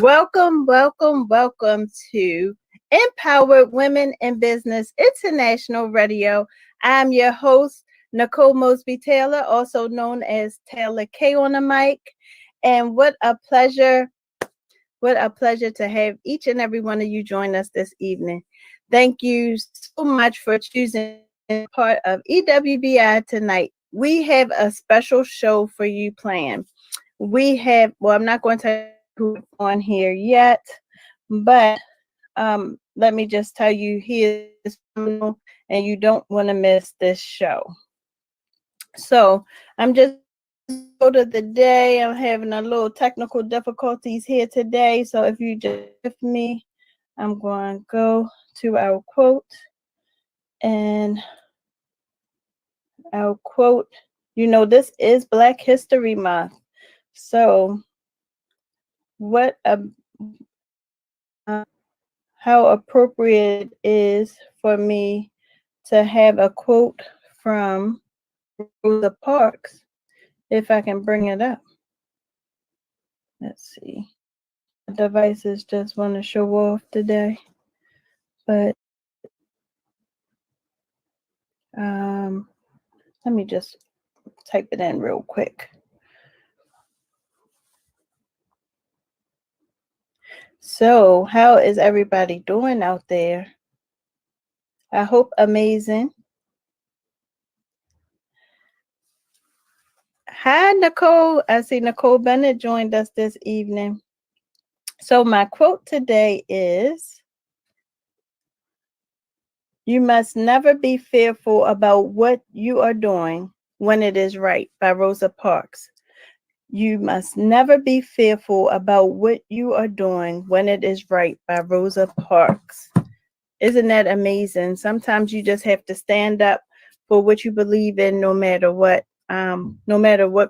Welcome, welcome, welcome to Empowered Women in Business International Radio. I'm your host, Nicole Mosby Taylor, also known as Taylor K on the mic. And what a pleasure to have each and every one of you join us this evening. Thank you so much for choosing part of EWBI tonight. We have a special show for you planned. I'm not going to who's on here yet, but let me just tell you, he is phenomenal, and you don't want to miss this show. So I'm just out of the day. I'm having a little technical difficulties here today. So if you just with me, I'm going to go to our quote, and our quote, this is Black History Month. So how appropriate it is for me to have a quote from Rosa Parks, if I can bring it up. Let's see. The devices just want to show off today, but let me just type it in real quick. So, how is everybody doing out there? I hope amazing. Hi, Nicole. I see Nicole Bennett joined us this evening. So, my quote today is, "You must never be fearful about what you are doing when it is right," by Rosa Parks. You must never be fearful about what you are doing when it is right, by Rosa Parks. Isn't that amazing? Sometimes you just have to stand up for what you believe in, no matter what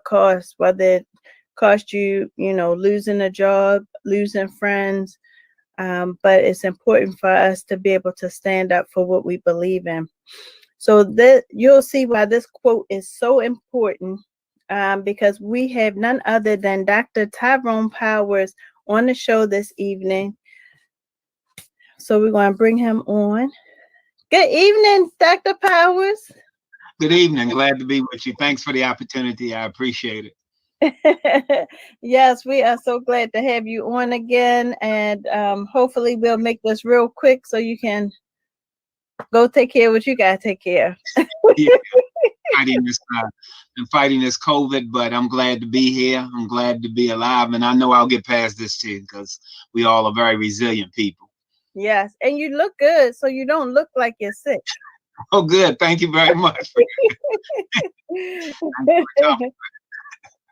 cost, whether it cost you, losing a job, losing friends. But it's important for us to be able to stand up for what we believe in. So you'll see why this quote is so important. Because we have none other than Dr. Tyrone Powers on the show this evening. So we're going to bring him on. Good evening, Dr. Powers. Good evening. Glad to be with you. Thanks for the opportunity. I appreciate it. Yes, we are so glad to have you on again. And hopefully we'll make this real quick so you can go take care of what you got to take care of. Yeah. Fighting this COVID, but I'm glad to be here. I'm glad to be alive, and I know I'll get past this too, because we all are very resilient people. Yes, and you look good, so you don't look like you're sick. Oh, good. Thank you very much.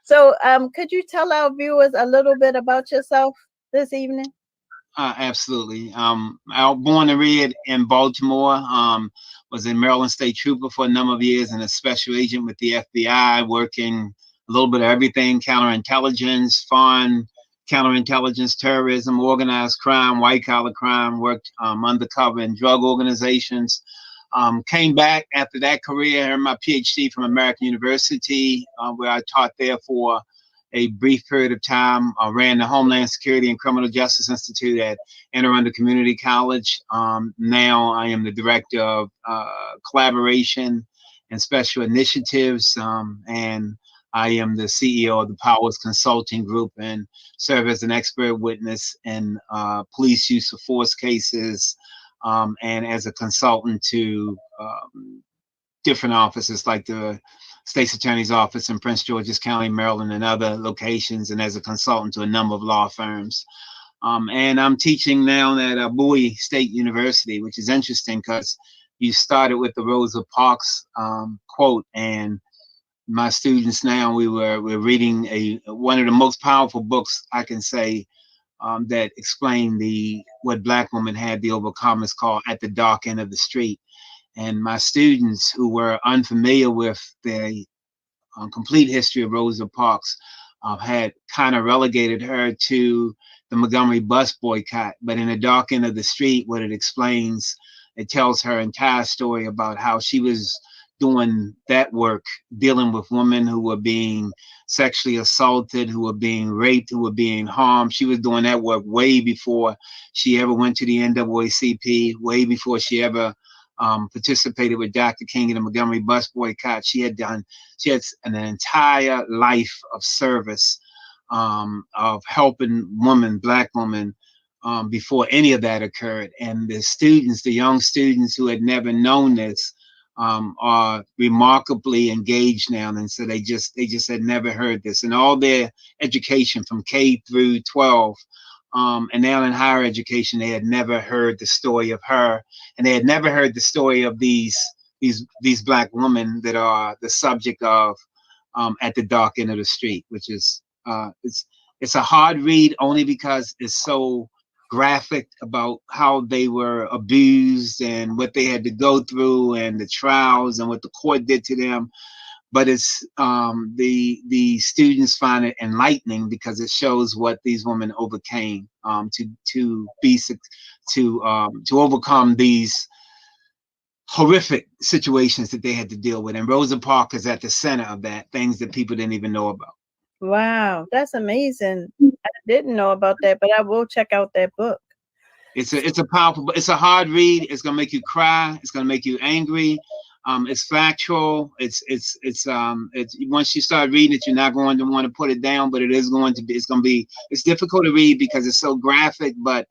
So, could you tell our viewers a little bit about yourself this evening? Absolutely. I was born and reared in Baltimore. Was in Maryland State Trooper for a number of years and a special agent with the FBI, working a little bit of everything: counterintelligence, foreign counterintelligence, terrorism, organized crime, white collar crime. Worked undercover in drug organizations. Came back after that career, earned my PhD from American University, where I taught there for a brief period of time. I ran the Homeland Security and Criminal Justice Institute at Anne Arundel Community College. Now I am the director of collaboration and special initiatives, and I am the CEO of the Powers Consulting Group and serve as an expert witness in police use of force cases, and as a consultant to different offices like the State's Attorney's Office in Prince George's County, Maryland, and other locations, and as a consultant to a number of law firms. And I'm teaching now at Bowie State University, which is interesting because you started with the Rosa Parks quote, and my students now we're reading one of the most powerful books I can say that explain what Black women had to overcome. Is called At the Dark End of the Street. And my students who were unfamiliar with the complete history of Rosa Parks had kind of relegated her to the Montgomery bus boycott. But in The Dark End of the Street, what it explains, it tells her entire story about how she was doing that work, dealing with women who were being sexually assaulted, who were being raped, who were being harmed. She was doing that work way before she ever went to the NAACP, way before she ever participated with Dr. King in the Montgomery bus boycott. She had an entire life of service, of helping Black women, before any of that occurred. And the young students who had never known this, are remarkably engaged now. And so they just had never heard this. And all their education from K through 12, and now in higher education, they had never heard the story of her, and they had never heard the story of these Black women that are the subject of At the Dark End of the Street, which is it's a hard read only because it's so graphic about how they were abused and what they had to go through and the trials and what the court did to them. But it's the students find it enlightening because it shows what these women overcame to overcome these horrific situations that they had to deal with. And Rosa Parks is at the center of that, things that people didn't even know about. Wow, that's amazing. I didn't know about that, but I will check out that book. It's a powerful, it's a hard read. It's gonna make you cry. It's gonna make you angry. It's factual. It's once you start reading it, you're not going to want to put it down, but it's difficult to read because it's so graphic, but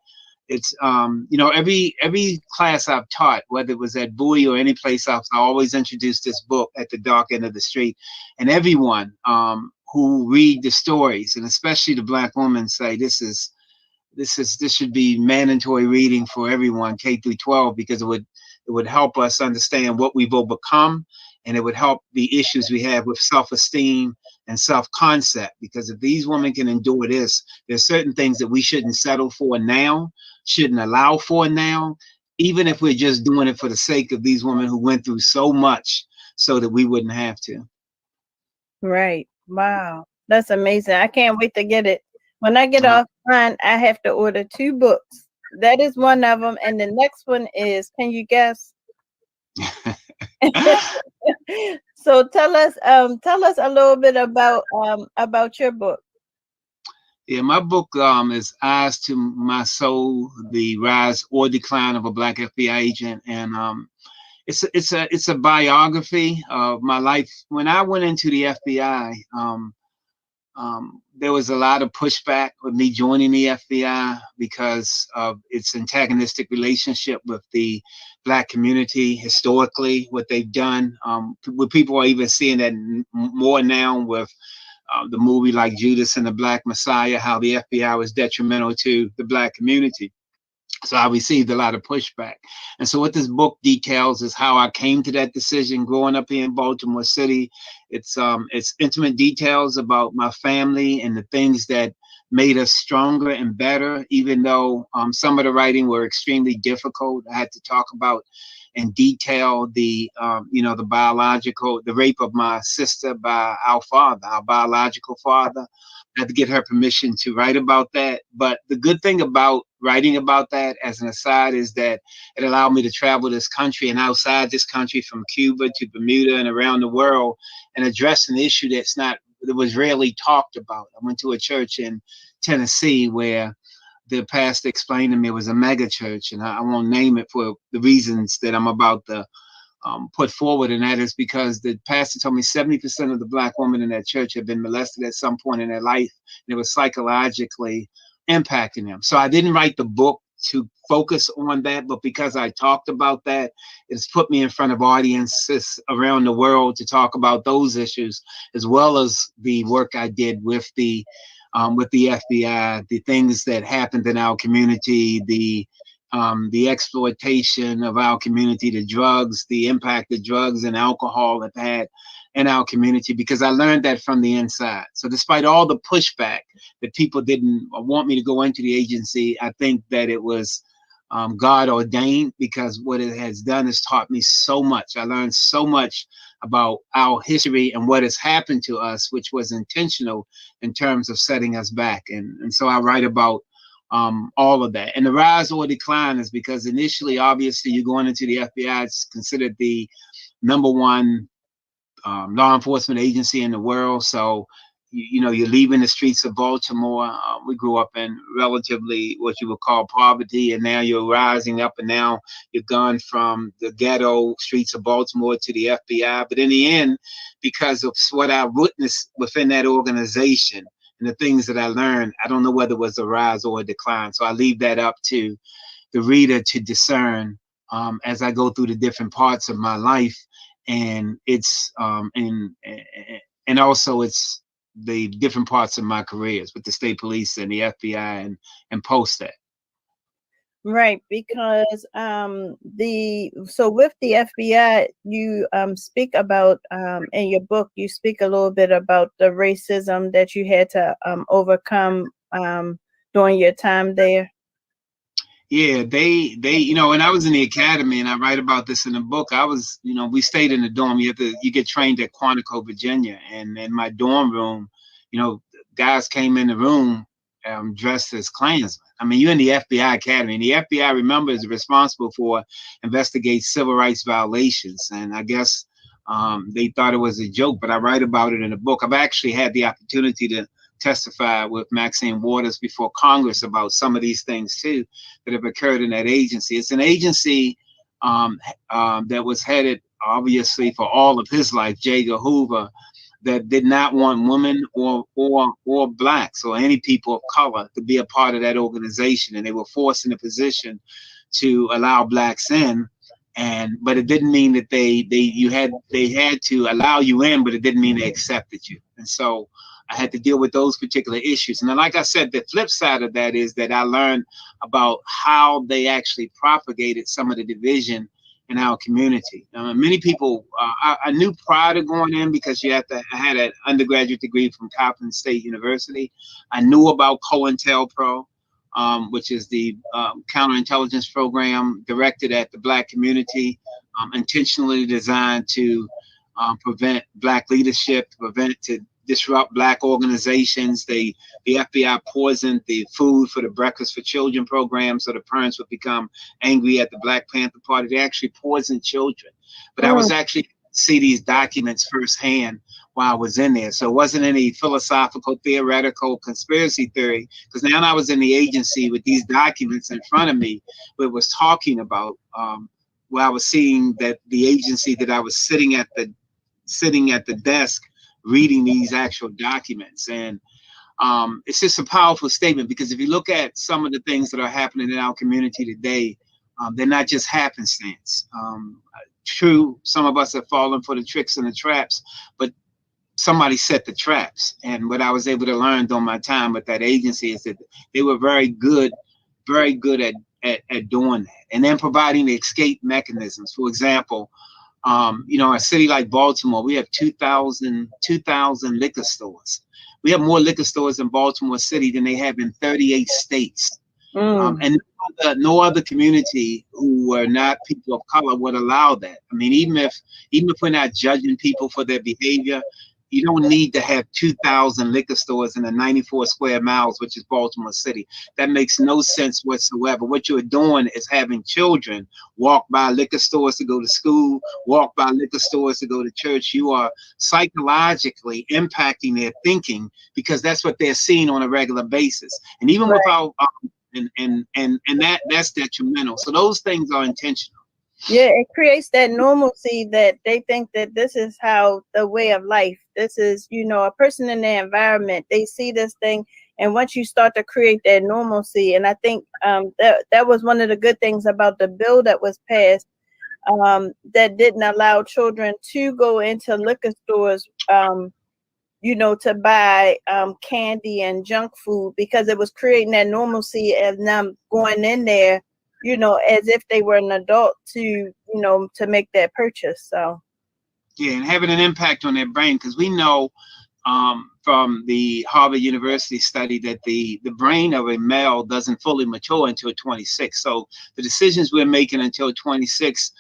it's every class I've taught, whether it was at Bowie or any place else, I always introduce this book, At the Dark End of the Street, and everyone who read the stories, and especially the Black women, say this should be mandatory reading for everyone, K through 12, because it would help us understand what we've overcome, and it would help the issues we have with self-esteem and self-concept. Because if these women can endure this, there's certain things that we shouldn't settle for now, shouldn't allow for now, even if we're just doing it for the sake of these women who went through so much so that we wouldn't have to. Right. Wow. That's amazing. I can't wait to get it. When I get offline, I have to order 2 books. That is one of them. And the next one is, can you guess? So tell us a little bit about your book. Yeah, my book is Eyes to My Soul: The Rise or Decline of a Black FBI Agent, and it's a biography of my life. When I went into the FBI, there was a lot of pushback with me joining the FBI because of its antagonistic relationship with the Black community historically, what they've done. People are even seeing that more now with the movie like Judas and the Black Messiah, how the FBI was detrimental to the Black community. So I received a lot of pushback. And so what this book details is how I came to that decision growing up here in Baltimore City. It's intimate details about my family and the things that made us stronger and better, even though some of the writing were extremely difficult. I had to talk about in detail the rape of my sister by our biological father. I had to get her permission to write about that. But the good thing about writing about that, as an aside, is that it allowed me to travel this country and outside this country, from Cuba to Bermuda and around the world, and address an issue that was rarely talked about. I went to a church in Tennessee where the pastor explained to me it was a mega church, and I won't name it for the reasons that I'm about to put forward, and that is because the pastor told me 70% of the Black women in that church had been molested at some point in their life, and it was psychologically impacting them. So I didn't write the book to focus on that, but because I talked about that, it's put me in front of audiences around the world to talk about those issues, as well as the work I did with the with the FBI, the things that happened in our community, the exploitation of our community, the drugs, the impact that drugs and alcohol have had in our community, because I learned that from the inside. So despite all the pushback that people didn't want me to go into the agency, I think that it was God ordained, because what it has done is taught me so much. I learned so much about our history and what has happened to us, which was intentional in terms of setting us back. And so I write about all of that. And the rise or decline is because initially, obviously, you're going into the FBI. It's considered the number one law enforcement agency in the world. So, you're leaving the streets of Baltimore. We grew up in relatively what you would call poverty, and now you're rising up, and now you've gone from the ghetto streets of Baltimore to the FBI. But in the end, because of what I witnessed within that organization and the things that I learned, I don't know whether it was a rise or a decline. So I leave that up to the reader to discern as I go through the different parts of my life. And it's and also it's the different parts of my careers with the state police and the FBI and post that. Right, because so with the FBI, you speak about in your book, you speak a little bit about the racism that you had to overcome during your time there. Yeah, they when I was in the academy, and I write about this in the book, I was, we stayed in the dorm. You get trained at Quantico, Virginia, and in my dorm room, guys came in the room dressed as Klansmen. I mean, you're in the FBI academy, and the FBI, remember, is responsible for investigate civil rights violations. And I guess they thought it was a joke, but I write about it in the book. I've actually had the opportunity to testify with Maxine Waters before Congress about some of these things too that have occurred in that agency. It's an agency that was headed, obviously, for all of his life, J. Edgar Hoover, that did not want women or blacks or any people of color to be a part of that organization, and they were forced in a position to allow blacks in. But it didn't mean that they had to allow you in, but it didn't mean they accepted you. And so I had to deal with those particular issues. And then, like I said, the flip side of that is that I learned about how they actually propagated some of the division in our community. Many people, I knew prior to going in, because I had an undergraduate degree from Coppin State University. I knew about COINTELPRO, which is the counterintelligence program directed at the Black community, intentionally designed to prevent Black leadership, to disrupt Black organizations. The FBI poisoned the food for the Breakfast for Children program, so the parents would become angry at the Black Panther Party. They actually poisoned children. But I was actually see these documents firsthand while I was in there. So it wasn't any philosophical, theoretical conspiracy theory, because now I was in the agency with these documents in front of me, where it was talking about where I was seeing that the agency that I was sitting at the desk reading these actual documents. And it's just a powerful statement, because if you look at some of the things that are happening in our community today, they're not just happenstance. True, some of us have fallen for the tricks and the traps, but somebody set the traps. And what I was able to learn during my time with that agency is that they were very good at doing that, and then providing the escape mechanisms. For example, a city like Baltimore, we have 2,000 liquor stores. We have more liquor stores in Baltimore City than they have in 38 states. And no other community who were not people of color would allow that. I mean, even if we're not judging people for their behavior, you don't need to have 2,000 liquor stores in the 94 square miles, which is Baltimore City. That makes no sense whatsoever. What you're doing is having children walk by liquor stores to go to school, walk by liquor stores to go to church. You are psychologically impacting their thinking, because that's what they're seeing on a regular basis. And even without, that's detrimental. So those things are intentional. Yeah, it creates that normalcy that they think that this is how the way of life. This is, a person in their environment. They see this thing, and once you start to create that normalcy, and I think that was one of the good things about the bill that was passed, that didn't allow children to go into liquor stores, to buy candy and junk food, because it was creating that normalcy of them going in there, as if they were an adult to make that purchase. So yeah, and having an impact on their brain, because we know from the Harvard University study that the brain of a male doesn't fully mature until 26. So the decisions we're making until 26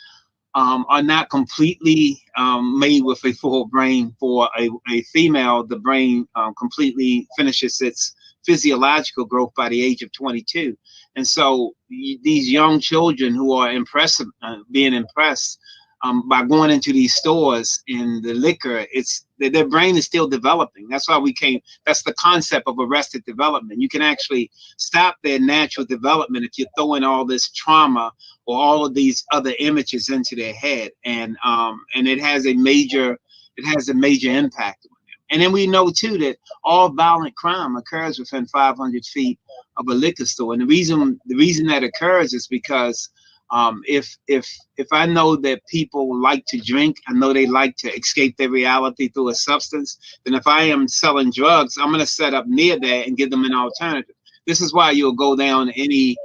are not completely made with a full brain. For a female, the brain completely finishes its physiological growth by the age of 22. And so these young children who are being impressed by going into these stores in the liquor, it's their brain is still developing. That's why that's the concept of arrested development. You can actually stop their natural development if you throw in all this trauma or all of these other images into their head. And it has a major impact on them. And then we know too that all violent crime occurs within 500 feet of a liquor store. And the reason that occurs is because if I know that people like to drink, I know they like to escape their reality through a substance, then if I am selling drugs, I'm going to set up near that and give them an alternative. This is why you'll go down any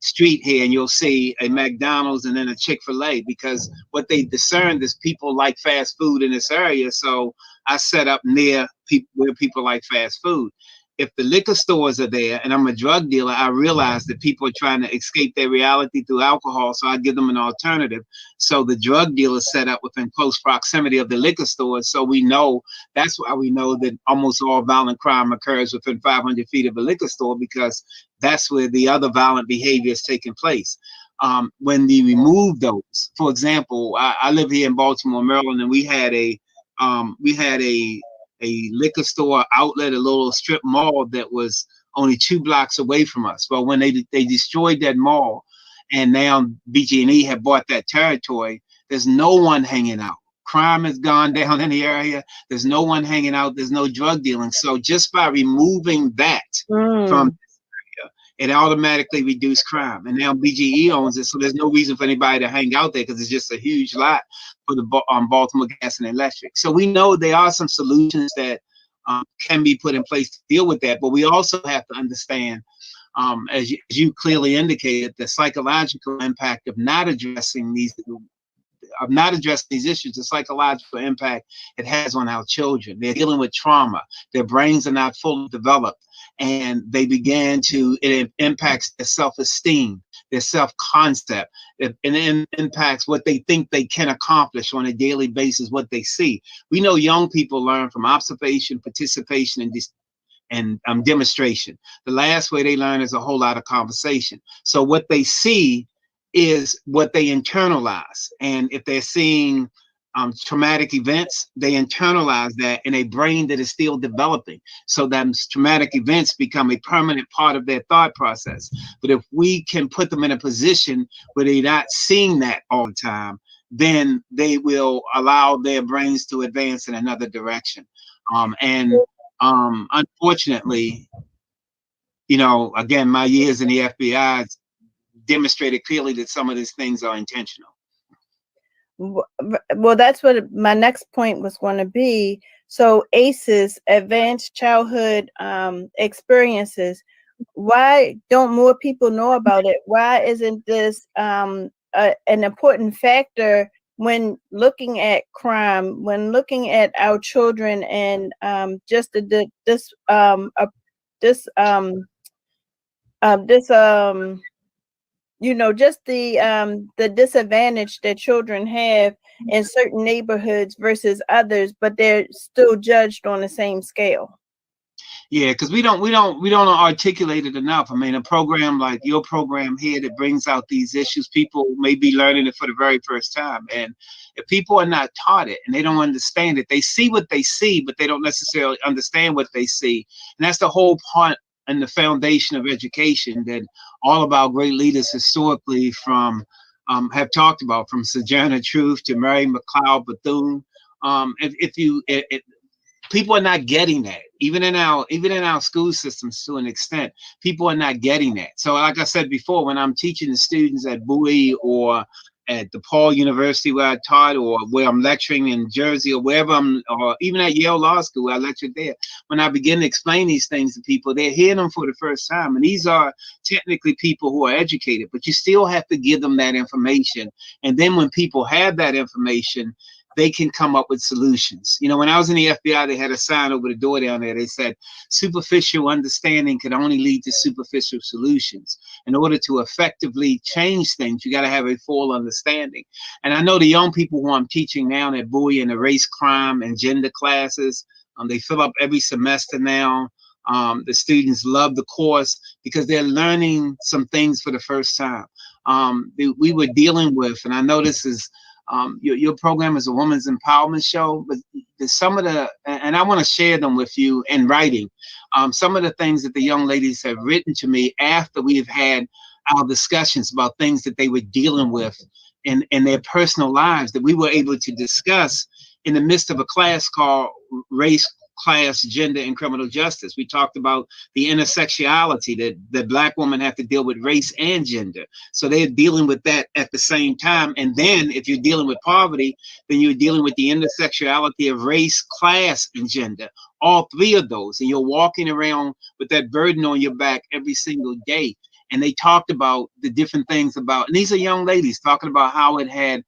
street here and you'll see a McDonald's and then a Chick-fil-A, because what they discerned is people like fast food in this area. So I set up near where people like fast food. If the liquor stores are there and I'm a drug dealer, I realize that people are trying to escape their reality through alcohol, so I give them an alternative. So the drug dealer set up within close proximity of the liquor stores. So that's why we know that almost all violent crime occurs within 500 feet of a liquor store, because that's where the other violent behavior is taking place. When they remove those, for example, I live here in Baltimore, Maryland, and we had a liquor store outlet, a little strip mall that was only 2 blocks away from us. But when they destroyed that mall, and now BG&E have bought that territory, there's no one hanging out. Crime has gone down in the area. There's no one hanging out. There's no drug dealing. So just by removing that from this area, it automatically reduced crime. And now BGE owns it, so there's no reason for anybody to hang out there, because it's just a huge lot for the Baltimore Gas and Electric. So we know there are some solutions that can be put in place to deal with that, but we also have to understand, as you clearly indicated, the psychological impact of not addressing these issues, the psychological impact it has on our children. They're dealing with trauma. Their brains are not fully developed, and it impacts their self-esteem, their self-concept. And it impacts what they think they can accomplish on a daily basis, what they see. We know young people learn from observation, participation, and demonstration. The last way they learn is a whole lot of conversation. So what they see is what they internalize. And if they're seeing traumatic events, they internalize that in a brain that is still developing. So that traumatic events become a permanent part of their thought process. But if we can put them in a position where they're not seeing that all the time, then they will allow their brains to advance in another direction. Unfortunately, again, my years in the FBI demonstrated clearly that some of these things are intentional. Well, that's what my next point was going to be. So ACEs, advanced childhood experiences, why don't more people know about it? Why isn't this an important factor when looking at crime, when looking at our children, and just just the disadvantage that children have in certain neighborhoods versus others, but they're still judged on the same scale. Yeah, because we don't articulate it enough. I mean, a program like your program here that brings out these issues, people may be learning it for the very first time. And if people are not taught it and they don't understand it, they see what they see, but they don't necessarily understand what they see. And that's the whole part and the foundation of education that all of our great leaders historically have talked about, from Sojourner Truth to Mary McLeod Bethune. People are not getting that, even in our school systems to an extent. People are not getting that. So, like I said before, when I'm teaching the students at Bowie or at DePaul University where I taught, or where I'm lecturing in Jersey, or wherever or even at Yale Law School where I lectured there. When I begin to explain these things to people, they're hearing them for the first time. And these are technically people who are educated, but you still have to give them that information. And then when people have that information, they can come up with solutions. You know, when I was in the FBI, they had a sign over the door down there. They said, superficial understanding can only lead to superficial solutions. In order to effectively change things, you got to have a full understanding. And I know the young people who I'm teaching now at EWBI in the race, crime, and gender classes, they fill up every semester now. The students love the course because they're learning some things for the first time. We were dealing with, and I know this is, your program is a women's empowerment show, but some of the, and I want to share them with you in writing, some of the things that the young ladies have written to me after we've had our discussions about things that they were dealing with in their personal lives that we were able to discuss in the midst of a class called Race, Class, Gender, and Criminal Justice. We talked about the intersectionality that Black women have to deal with race and gender. So they're dealing with that at the same time. And then if you're dealing with poverty, then you're dealing with the intersectionality of race, class, and gender. All three of those. And you're walking around with that burden on your back every single day. And they talked about the different things about, and these are young ladies talking about how it had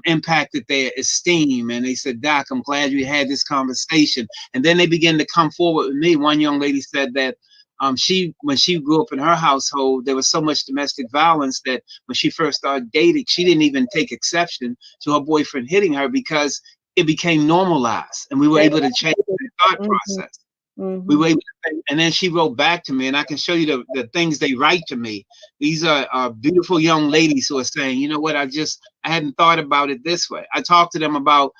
impacted their esteem. And they said, Doc, I'm glad we had this conversation. And then they began to come forward with me. One young lady said that when she grew up in her household, there was so much domestic violence that when she first started dating, she didn't even take exception to her boyfriend hitting her because it became normalized. And we were able to change the thought process. We were able to, and then she wrote back to me, and I can show you the things they write to me. These are beautiful young ladies who are saying, you know what, I hadn't thought about it this way. I talked to them about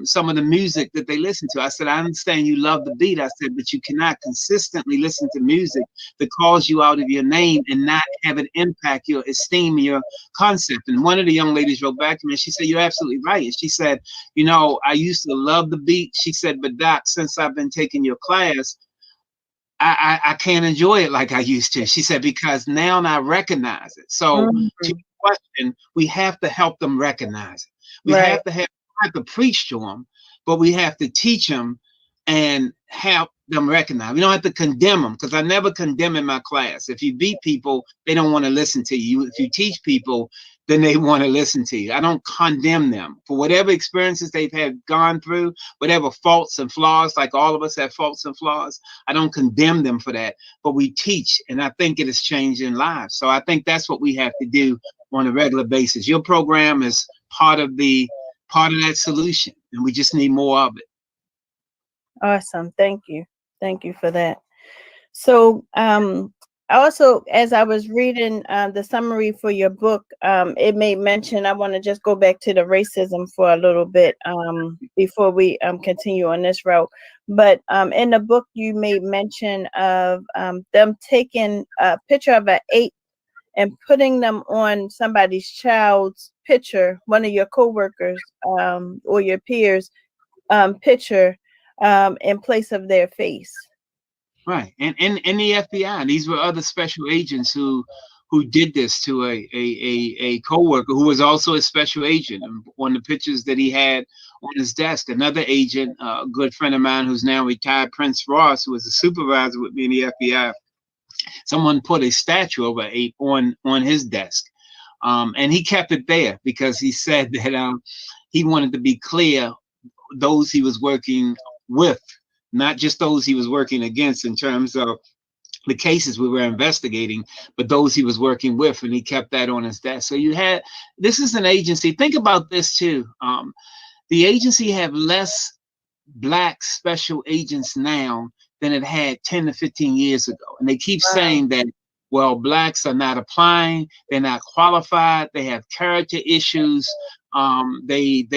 some of the music that they listen to. I said, I understand you love the beat. I said, but you cannot consistently listen to music that calls you out of your name and not have it impact your esteem and your concept. And one of the young ladies wrote back to me and she said, you're absolutely right. And she said, you know, I used to love the beat. She said, but Doc, since I've been taking your class, I can't enjoy it like I used to. She said, because now I recognize it. So to your question, we have to help them recognize it. We have to preach to them, but we have to teach them and help them recognize. We don't have to condemn them, because I never condemn in my class. If you beat people, they don't want to listen to you. If you teach people, then they want to listen to you. I don't condemn them for whatever experiences they've had gone through, whatever faults and flaws, like all of us have faults and flaws. I don't condemn them for that, but we teach, and I think it is changing lives. So I think that's what we have to do on a regular basis. Your program is part of that solution, and we just need more of it. Awesome. Thank you. Thank you for that. So also, as I was reading the summary for your book, it made mention, I want to just go back to the racism for a little bit before we continue on this route. But in the book, you made mention of them taking a picture of an ape and putting them on somebody's child's picture, one of your coworkers or your peers' picture in place of their face. Right. And in the FBI, these were other special agents who did this to a coworker who was also a special agent. And on the pictures that he had on his desk, another agent, a good friend of mine who's now retired, Prince Ross, who was a supervisor with me in the FBI, someone put a statue of an ape on his desk. And he kept it there because he said that he wanted to be clear those he was working with, not just those he was working against in terms of the cases we were investigating, but those he was working with, and he kept that on his desk. So this is an agency. Think about this too. The agency have less Black special agents now than it had 10 to 15 years ago. And they keep saying that, well, Blacks are not applying, they're not qualified, they have character issues, they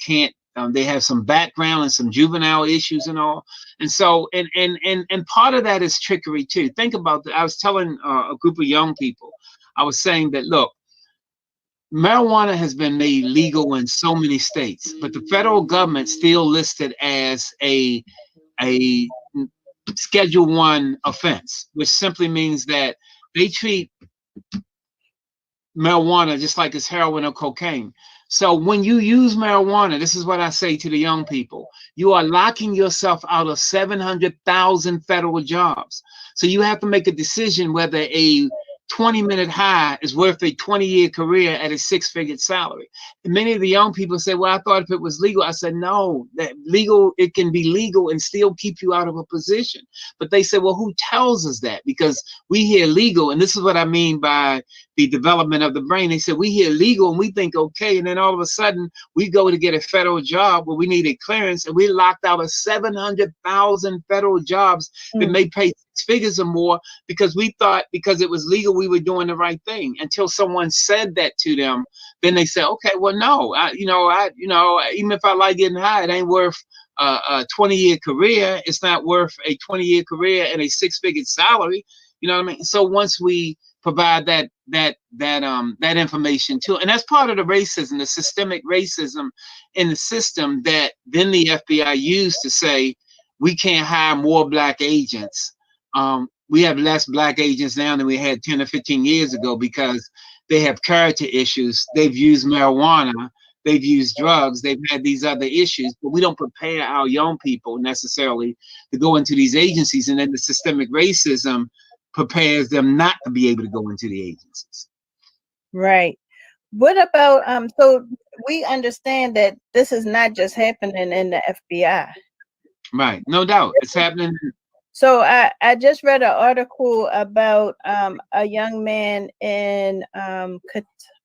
can't. They have some background and some juvenile issues and all. And so, and part of that is trickery too. Think about that. I was telling a group of young people, I was saying that, look, marijuana has been made legal in so many states, but the federal government still listed as a Schedule I offense, which simply means that they treat marijuana just like it's heroin or cocaine. So when you use marijuana, this is what I say to the young people: you are locking yourself out of 700,000 federal jobs. So you have to make a decision whether a 20-minute high is worth a 20-year career at a six-figure salary. And many of the young people say, well, I thought if it was legal. I said, no, that legal, it can be legal and still keep you out of a position. But they say, well, who tells us that? Because we hear legal, and this is what I mean by the development of the brain. They said we hear legal and we think okay, and then all of a sudden we go to get a federal job where we need a clearance, and we locked out of 700,000 federal jobs that may pay six figures or more, because we thought because it was legal we were doing the right thing, until someone said that to them. Then they say, okay, well, no, even if I like getting high, it ain't worth a 20-year career. It's not worth a 20-year career and a six-figure salary. You know what I mean? So once we provide that information too, and that's part of the racism, the systemic racism in the system, that then the FBI used to say we can't hire more black agents. We have less black agents now than we had 10 or 15 years ago because they have character issues. They've used marijuana. They've used drugs. They've had these other issues, but we don't prepare our young people necessarily to go into these agencies. And then the systemic racism prepares them not to be able to go into the agencies. Right. What about, so we understand that this is not just happening in the FBI. Right. No doubt. It's happening. So I just read an article about a young man in,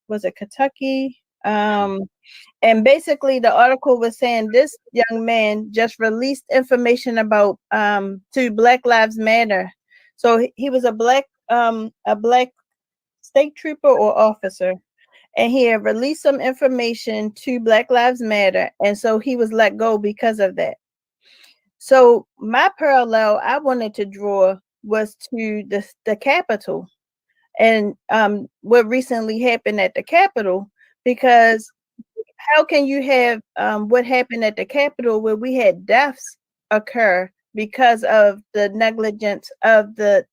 was it Kentucky? And basically the article was saying this young man just released information about to Black Lives Matter. So he was a black state trooper or officer, and he had released some information to Black Lives Matter, and so he was let go because of that. So my parallel I wanted to draw was to the Capitol, and what recently happened at the Capitol, because how can you have what happened at the Capitol where we had deaths occur because of the negligence of the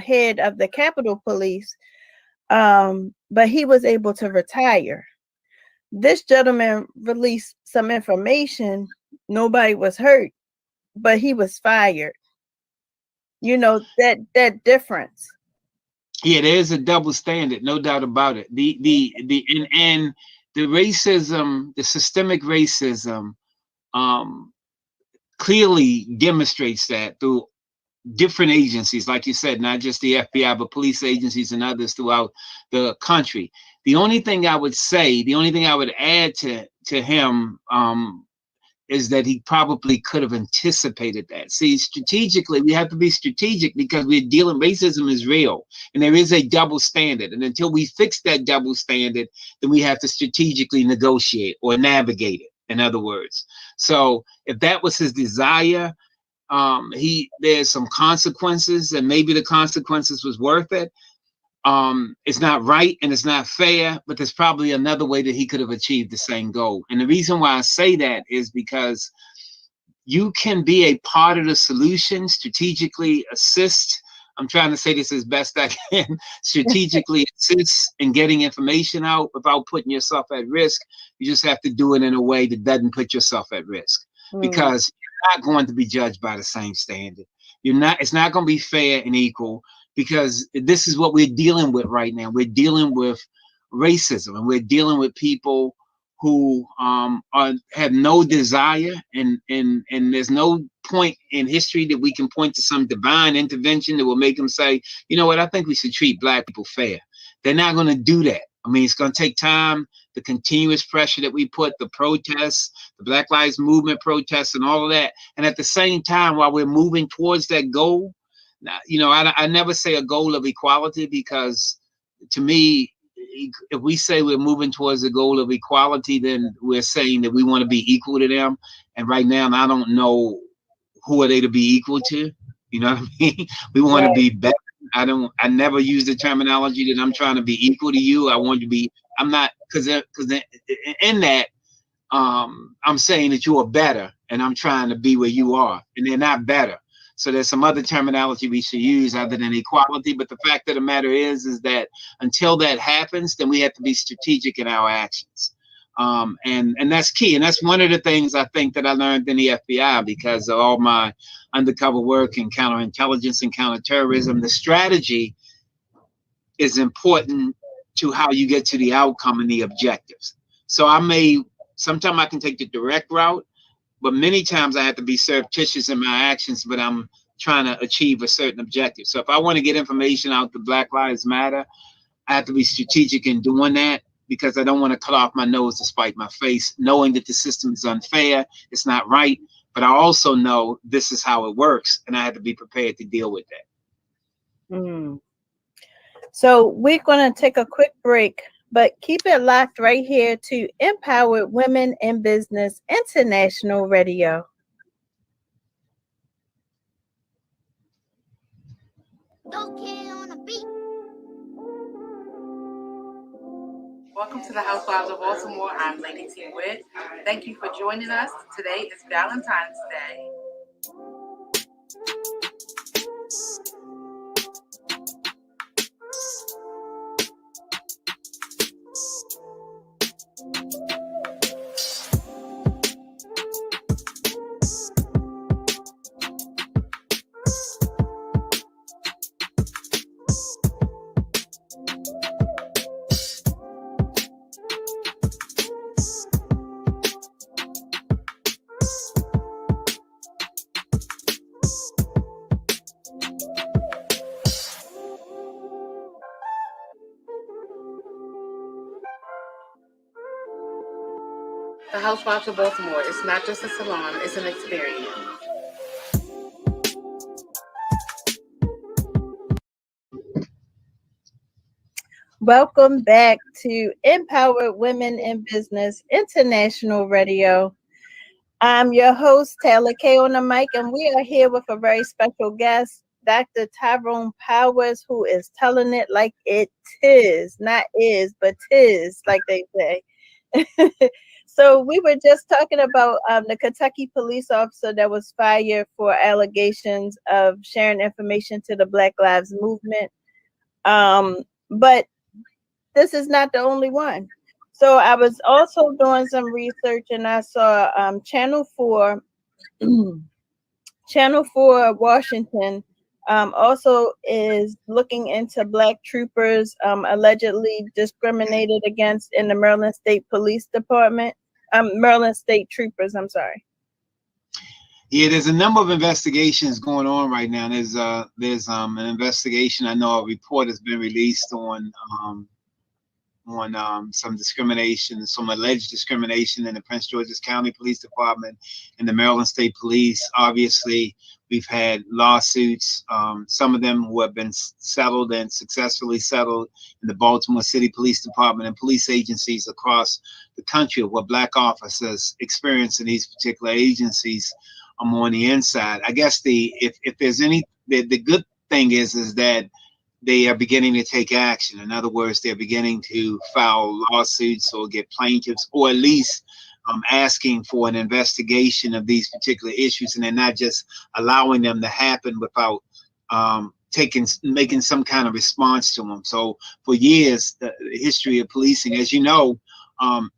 head of the Capitol Police, but he was able to retire. This gentleman released some information, nobody was hurt, but he was fired. You know, that difference. Yeah, there's a double standard, no doubt about it. And the racism, the systemic racism, clearly demonstrates that through different agencies, like you said, not just the FBI, but police agencies and others throughout the country. The only thing I would add to him is that he probably could have anticipated that. See, strategically, we have to be strategic because racism is real, and there is a double standard. And until we fix that double standard, then we have to strategically negotiate or navigate it, in other words. So if that was his desire, there's some consequences, and maybe the consequences was worth it. It's not right and it's not fair, but there's probably another way that he could have achieved the same goal. And the reason why I say that is because you can be a part of the solution, strategically assist. I'm trying to say this as best I can, strategically assist in getting information out without putting yourself at risk. You just have to do it in a way that doesn't put yourself at risk, because you're not going to be judged by the same standard. It's not going to be fair and equal, because this is what we're dealing with right now. We're dealing with racism, and we're dealing with people who have no desire, and there's no point in history that we can point to some divine intervention that will make them say, you know what, I think we should treat black people fair. They're not going to do that. I mean, it's going to take time, the continuous pressure that we put, the protests, the Black Lives Movement protests and all of that. And at the same time, while we're moving towards that goal, you know, I never say a goal of equality, because to me, if we say we're moving towards the goal of equality, then we're saying that we want to be equal to them. And right now, I don't know who are they to be equal to. You know what I mean? We want to be better. I never use the terminology that I'm trying to be equal to you. I want you to be, I'm not, because in that, I'm saying that you are better, and I'm trying to be where you are, and they're not better. So there's some other terminology we should use other than equality. But the fact of the matter is that until that happens, then we have to be strategic in our actions. And that's key. And that's one of the things I think that I learned in the FBI because of all my undercover work in counterintelligence and counterterrorism. The strategy is important to how you get to the outcome and the objectives. So sometimes I can take the direct route, but many times I have to be surreptitious in my actions, but I'm trying to achieve a certain objective. So if I want to get information out to Black Lives Matter, I have to be strategic in doing that because I don't want to cut off my nose to spite my face, knowing that the system is unfair, it's not right, but I also know this is how it works, and I have to be prepared to deal with that. So we're going to take a quick break, but keep it locked right here to Empowered Women in Business International Radio. Welcome to the Housewives of Baltimore. I'm Lady T. Witt. Thank you for joining us. Today is Valentine's Day. The Housewives of Baltimore. It's not just a salon, it's an experience. Welcome back to Empowered Women in Business International Radio. I'm your host, Taylor K on the mic, and we are here with a very special guest, Dr. Tyrone Powers, who is telling it like it is, not is, but tis, like they say. So we were just talking about the Kentucky police officer that was fired for allegations of sharing information to the Black Lives Movement. But this is not the only one. So I was also doing some research and I saw Channel 4 Washington also is looking into Black troopers allegedly discriminated against in the Maryland State Police Department. Maryland State troopers, I'm sorry. Yeah, there's a number of investigations going on right now. There's an investigation. I know a report has been released on some discrimination, some alleged discrimination in the Prince George's County Police Department and the Maryland State Police. Obviously, we've had lawsuits, some of them who have been settled and successfully settled in the Baltimore City Police Department and police agencies across the country where Black officers experience in these particular agencies on the inside. I guess if there's any, the good thing is that they are beginning to take action. In other words, they're beginning to file lawsuits or get plaintiffs, or at least asking for an investigation of these particular issues, and they're not just allowing them to happen without making some kind of response to them. So for years, the history of policing, as you know,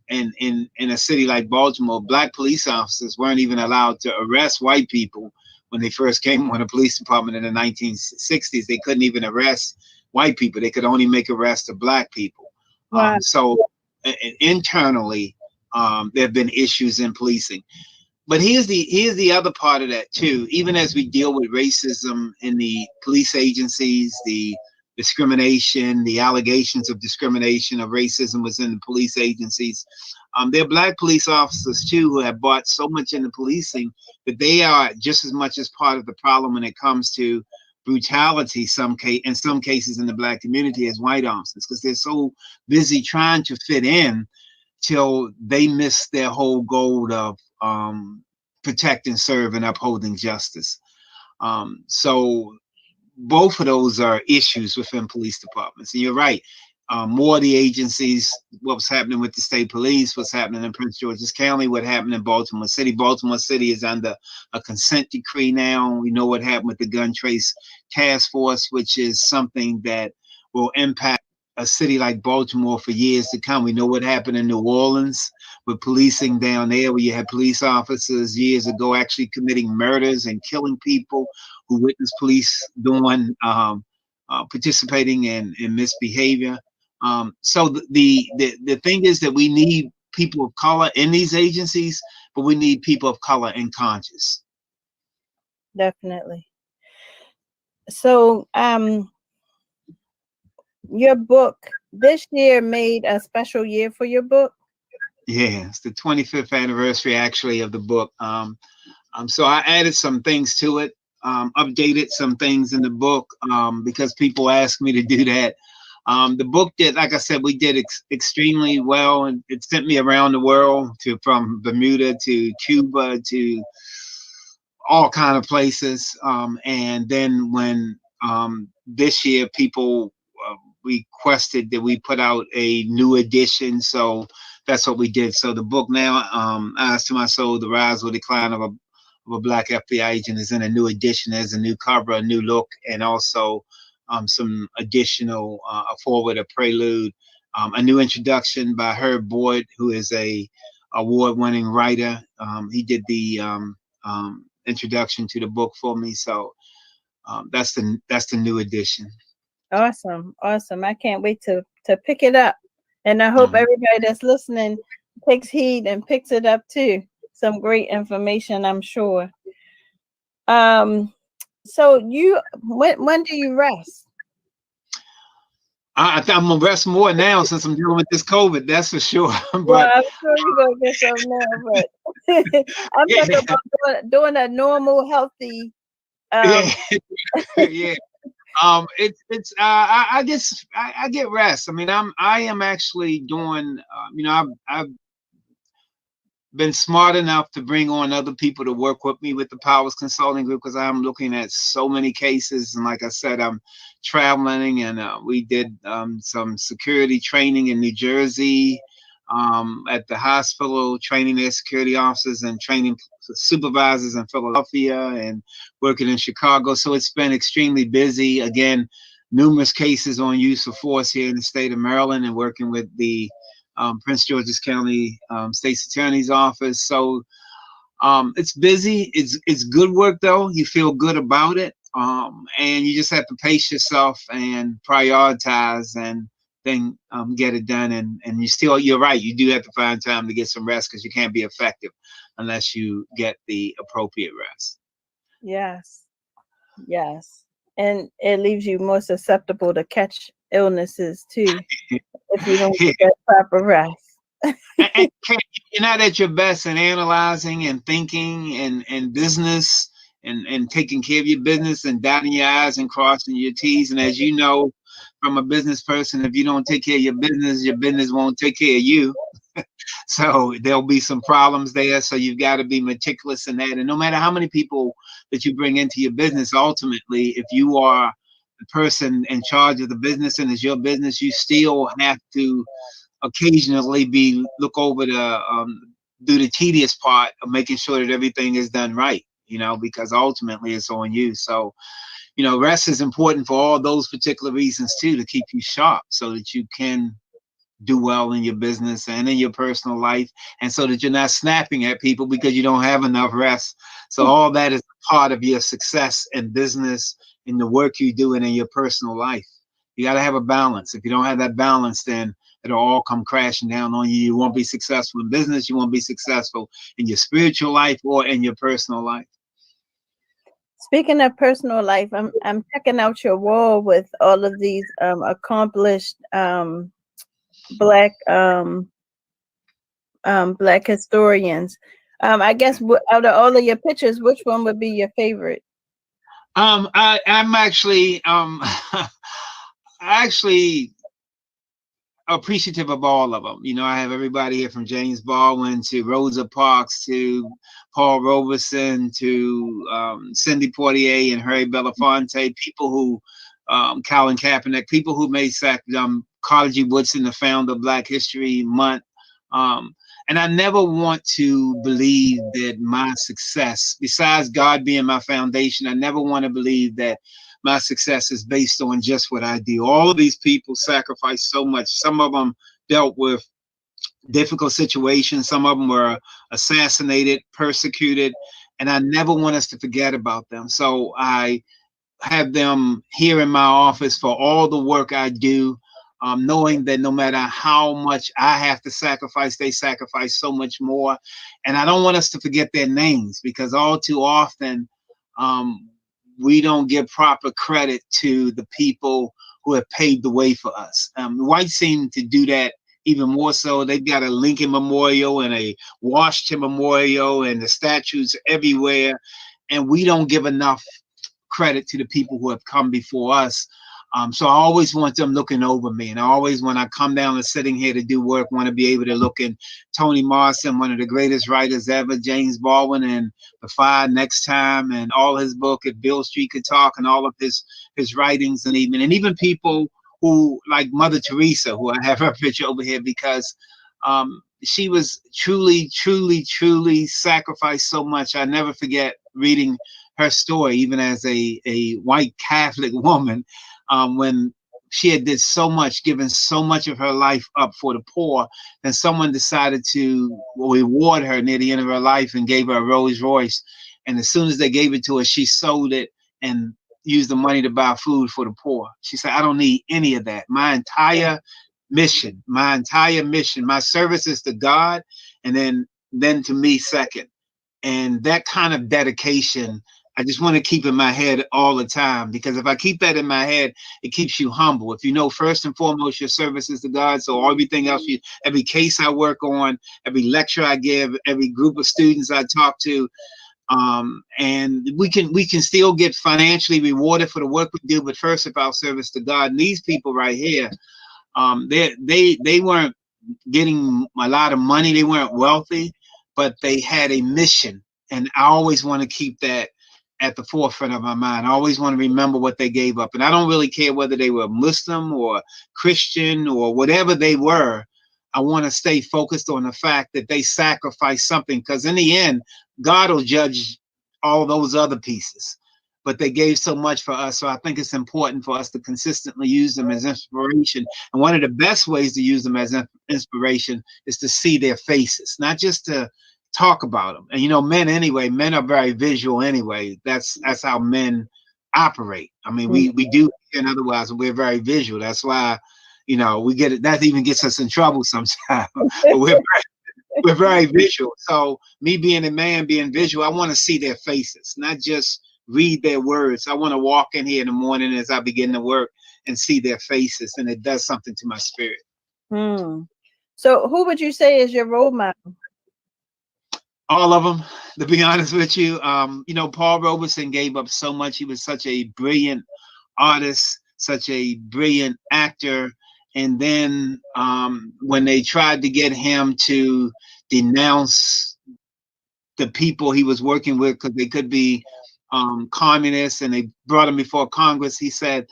in a city like Baltimore, Black police officers weren't even allowed to arrest white people. When they first came on the police department in the 1960s, they couldn't even arrest white people. They could only make arrests of Black people. Wow. So internally, there have been issues in policing. But here's the other part of that too. Even as we deal with racism in the police agencies, the discrimination, the allegations of discrimination, of racism within the police agencies, there are Black police officers too who have bought so much into policing that they are just as much as part of the problem when it comes to brutality, in some cases in the Black community, as white officers, because they're so busy trying to fit in till they miss their whole goal of protecting, serve, and upholding justice. So both of those are issues within police departments. And you're right. more of the agencies, what's happening with the state police, what's happening in Prince George's County, what happened in Baltimore City. Baltimore City is under a consent decree now. We know what happened with the Gun Trace Task Force, which is something that will impact a city like Baltimore for years to come. We know what happened in New Orleans with policing down there, where you had police officers years ago actually committing murders and killing people who witnessed police doing participating in misbehavior. So the thing is that we need people of color in these agencies, but we need people of color in Congress. Definitely. So, your book this year made a special year for your book. Yeah, it's the 25th anniversary actually of the book. So I added some things to it, updated some things in the book because people asked me to do that. The book did, like I said, we did extremely well, and it sent me around the world from Bermuda to Cuba to all kind of places. And then when this year people requested that we put out a new edition, so that's what we did. So the book now, Eyes to My Soul: The Rise or Decline of a Black FBI Agent, is in a new edition. There's a new cover, a new look, and also some additional a foreword, a prelude, a new introduction by Herb Boyd, who is a award-winning writer. He did the introduction to the book for me. So that's the new edition. Awesome. I can't wait to pick it up, and I hope everybody that's listening takes heed and picks it up too. Some great information, I'm sure. So when do you rest? I'm gonna rest more now since I'm dealing with this COVID. That's for sure. But well, I'm sure you're gonna get some now. But I'm talking about doing a normal, healthy. Yeah. I guess I get rest. I mean, I am actually doing. I've been smart enough to bring on other people to work with me with the Powers Consulting Group, because I'm looking at so many cases. And like I said, I'm traveling, and we did some security training in New Jersey, at the hospital, training their security officers and training supervisors in Philadelphia and working in Chicago. So it's been extremely busy. Again, numerous cases on use of force here in the state of Maryland, and working with the Prince George's County State's Attorney's Office. So it's busy. It's good work though. You feel good about it, and you just have to pace yourself and prioritize, and then get it done. And you're right. You do have to find time to get some rest, because you can't be effective unless you get the appropriate rest. Yes, and it leaves you more susceptible to catch illnesses too. If you don't get proper rest. And you're not at your best in analyzing and thinking and business and taking care of your business and dotting your I's and crossing your T's. And as you know, from a business person, if you don't take care of your business won't take care of you. So there'll be some problems there. So you've got to be meticulous in that. And no matter how many people that you bring into your business, ultimately, if you are the person in charge of the business and it's your business, you still have to occasionally look over do the tedious part of making sure that everything is done right, because ultimately it's on you. So, rest is important for all those particular reasons too, to keep you sharp so that you can do well in your business and in your personal life, and so that you're not snapping at people because you don't have enough rest. So all that is part of your success in business, in the work you do, and in your personal life. You got to have a balance. If you don't have that balance, then it'll all come crashing down on you. You won't be successful in business. You won't be successful in your spiritual life or in your personal life. Speaking of personal life, I'm checking out your wall with all of these accomplished Black historians. I guess out of all of your pictures, which one would be your favorite? I'm actually appreciative of all of them. I have everybody here from James Baldwin to Rosa Parks to Paul Robeson to Cindy Poitier and Harry Belafonte, people who Colin Kaepernick, people who made Carter G. Woodson, the founder of Black History Month. And I never want to believe that my success, besides God being my foundation, I never want to believe that my success is based on just what I do. All of these people sacrificed so much. Some of them dealt with difficult situations. Some of them were assassinated, persecuted, and I never want us to forget about them. So I have them here in my office for all the work I do, knowing that no matter how much I have to sacrifice, they sacrifice so much more. And I don't want us to forget their names, because all too often we don't give proper credit to the people who have paved the way for us. Whites seem to do that even more so. They've got a Lincoln Memorial and a Washington Memorial and the statues everywhere. And we don't give enough credit to the people who have come before us. So I always want them looking over me. And I always, when I come down and sitting here to do work, want to be able to look in Toni Morrison, one of the greatest writers ever, James Baldwin, and The Fire Next Time, and all his book, If Bill Street Could Talk, and all of his writings, and even people who, like Mother Teresa, who I have her picture over here, because she was truly, truly, truly sacrificed so much. I never forget reading her story, even as a white Catholic woman, when she had did so much, given so much of her life up for the poor, and someone decided to reward her near the end of her life and gave her a Rolls Royce. And as soon as they gave it to her, she sold it and used the money to buy food for the poor. She said, I don't need any of that. My entire mission, my service is to God, and then to me second. And that kind of dedication, I just want to keep in my head all the time, because if I keep that in my head, it keeps you humble. If you know, first and foremost, your service is to God. So everything else, every case I work on, every lecture I give, every group of students I talk to, and we can still get financially rewarded for the work we do. But first, if our service to God, and these people right here, they weren't getting a lot of money. They weren't wealthy, but they had a mission. And I always want to keep that at the forefront of my mind. I always want to remember what they gave up. And I don't really care whether they were Muslim or Christian or whatever they were. I want to stay focused on the fact that they sacrificed something, because in the end, God will judge all those other pieces. But they gave so much for us. So I think it's important for us to consistently use them as inspiration. And one of the best ways to use them as inspiration is to see their faces, not just to talk about them. And men are very visual anyway. That's how men operate. I mean, we do, and otherwise we're very visual. That's why, we get it. That even gets us in trouble sometimes. But we're very visual. So me being a man, being visual, I want to see their faces, not just read their words. I want to walk in here in the morning as I begin to work and see their faces, and it does something to my spirit. So who would you say is your role model? All of them, to be honest with you. Paul Robeson gave up so much. He was such a brilliant artist, such a brilliant actor. And then when they tried to get him to denounce the people he was working with, because they could be communists, and they brought him before Congress, he said,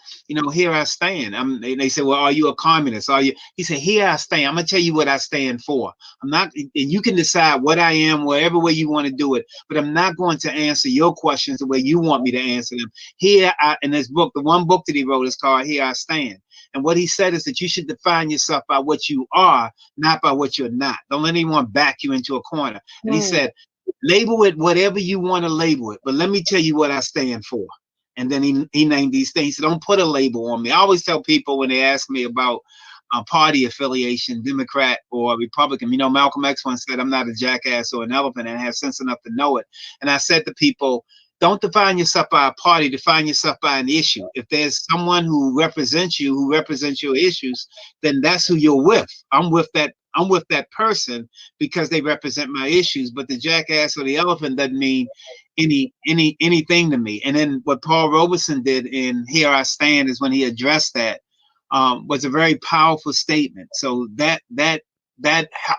here I stand. They said, well, are you a communist? Are you? He said, here I stand. I'm going to tell you what I stand for. I'm not, and you can decide what I am, whatever way you want to do it, but I'm not going to answer your questions the way you want me to answer them. In this book, the one book that he wrote is called Here I Stand. And what he said is that you should define yourself by what you are, not by what you're not. Don't let anyone back you into a corner. And he said, label it whatever you want to label it, but let me tell you what I stand for. And then he named these things. So don't put a label on me. I always tell people when they ask me about party affiliation, Democrat or Republican, Malcolm X once said, I'm not a jackass or an elephant, and I have sense enough to know it. And I said to people, don't define yourself by a party, define yourself by an issue. If there's someone who represents you, who represents your issues, then that's who you're with. I'm with that person because they represent my issues. But the jackass or the elephant doesn't mean anything to me. And then what Paul Robeson did in Here I Stand is when he addressed that, was a very powerful statement. So that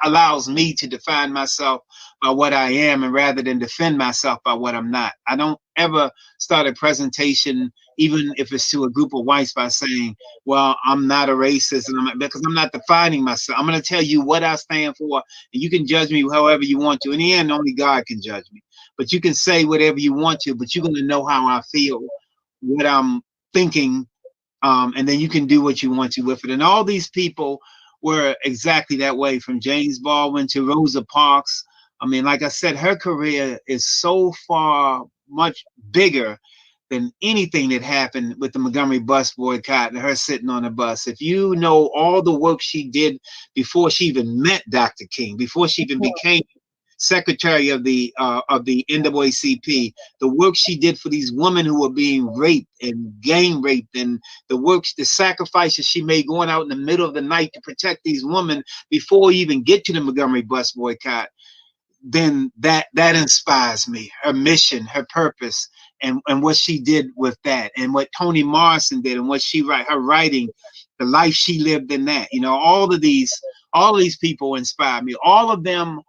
allows me to define myself by what I am, and rather than defend myself by what I'm not. I don't ever start a presentation, even if it's to a group of whites, by saying, well, I'm not a racist, and because I'm not defining myself. I'm going to tell you what I stand for, and you can judge me however you want to. In the end, only God can judge me. But you can say whatever you want to, but you're going to know how I feel, what I'm thinking, and then you can do what you want to with it. And all these people were exactly that way, from James Baldwin to Rosa Parks. I mean, like I said, her career is so far much bigger than anything that happened with the Montgomery bus boycott and her sitting on the bus. If you know all the work she did before she even met Dr. King, before she even became secretary of the NAACP, the work she did for these women who were being raped and gang raped, and the sacrifices she made going out in the middle of the night to protect these women before we even get to the Montgomery bus boycott, then that inspires me. Her mission, her purpose, and what she did with that, and what Toni Morrison did, and what her writing, the life she lived in that. All of these people inspire me. All of them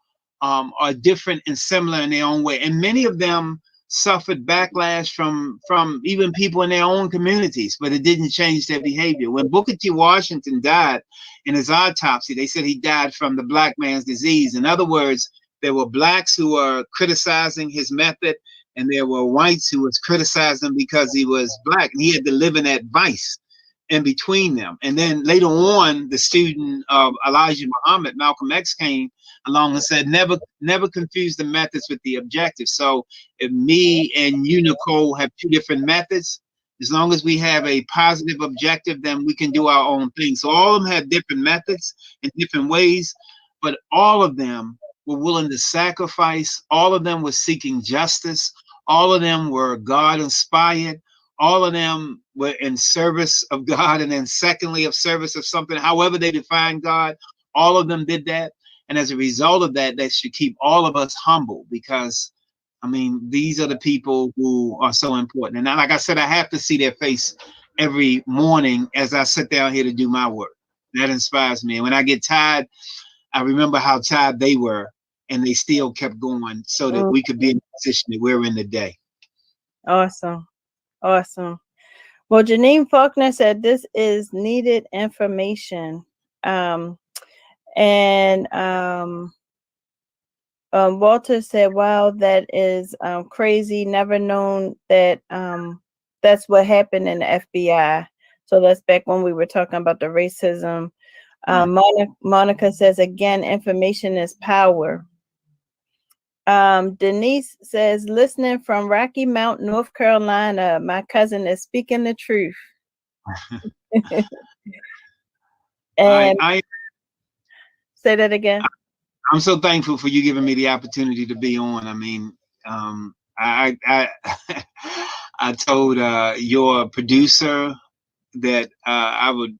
are different and similar in their own way, and many of them suffered backlash from even people in their own communities, but it didn't change their behavior. When Booker T. Washington died, in his autopsy, they said he died from the black man's disease. In other words, there were blacks who were criticizing his method, and there were whites who was criticizing him because he was black, and he had to live in that vice in between them. And then later on, the student of Elijah Muhammad, Malcolm X, came along and said, never confuse the methods with the objective. So if me and you, Nicole, have two different methods, as long as we have a positive objective, then we can do our own thing. So all of them had different methods in different ways, but all of them were willing to sacrifice. All of them were seeking justice. All of them were God inspired. All of them were in service of God, and then secondly, of service of something, however they define God. All of them did that. And as a result of that, that should keep all of us humble, because, I mean, these are the people who are so important. And like I said, I have to see their face every morning as I sit down here to do my work. That inspires me. And when I get tired, I remember how tired they were, and they still kept going so that we could be in the position that we're in today. Awesome. Well, Janine Faulkner said this is needed information. Walter said, wow, that is crazy. Never known that that's what happened in the FBI. So that's back when we were talking about the racism. Monica says, again, information is power. Denise says, listening from Rocky Mount, North Carolina, my cousin is speaking the truth. And say that again. I'm so thankful for you giving me the opportunity to be on. I mean, I told your producer that I would,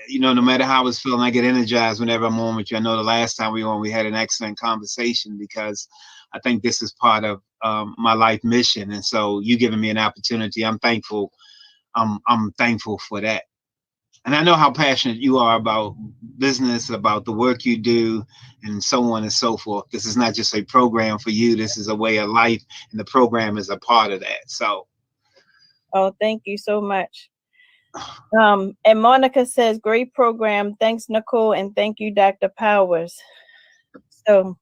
no matter how I was feeling, I get energized whenever I'm on with you. I know the last time we were on, we had an excellent conversation, because I think this is part of my life mission. And so you giving me an opportunity, I'm thankful. I'm thankful for that. And I know how passionate you are about business, about the work you do, and so on and so forth. This is not just a program for you. This is a way of life, and the program is a part of that. So. Oh, thank you so much. And Monica says, great program. Thanks, Nicole. And thank you, Dr. Powers. So